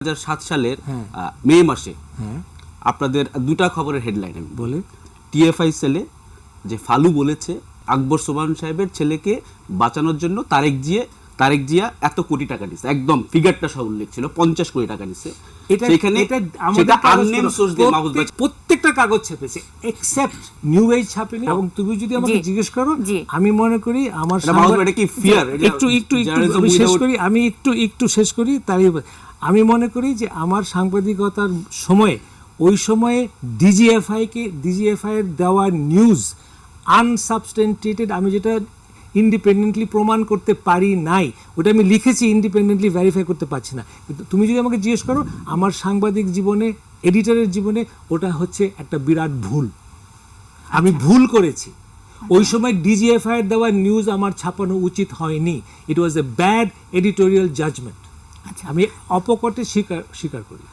2007 সালের মে মাসে আপনাদের দুটা খবরের হেডলাইন আমি বলি। টিএফআই সেলে যে ফালু বলেছে আকবর সোবহান সাহেবের ছেলেকে বাঁচানোর জন্য তারেক জিয়া এত কোটি টাকা দিয়েছে, একদম ফিগারটা সহ উল্লেখ ছিল, 50 কোটি টাকা দিয়েছে। প্রত্যেকটা কাগজ ছাপেছে এক্সেপ্ট নিউ এজ ছাপেনি। এবং তুমি যদি আমাকে জিজ্ঞেস করো, আমি মনে করি আমার একটু শেষ করি তাই আমি মনে করি যে আমার সাংবাদিকতার সময়ে ওই সময়ে ডিজিএফআই এর দেওয়া নিউজ আনসাবস্টেন্টিয়েটেড, আমি যেটা ইন্ডিপেন্ডেন্টলি প্রমাণ করতে পারি নাই, ওটা আমি লিখেছি, ইন্ডিপেন্ডেন্টলি ভেরিফাই করতে পারছি না। কিন্তু তুমি যদি আমাকে জিজ্ঞেস করো, আমার সাংবাদিক জীবনে, এডিটরের জীবনে ওটা হচ্ছে একটা বিরাট ভুল। আমি ভুল করেছি। ওই সময় ডিজিএফআই এর দেওয়া নিউজ আমার ছাপানো উচিত হয়নি। ইট ওয়াজ এ ব্যাড এডিটোরিয়াল জাজমেন্ট। আমি অপকটে স্বীকার করি।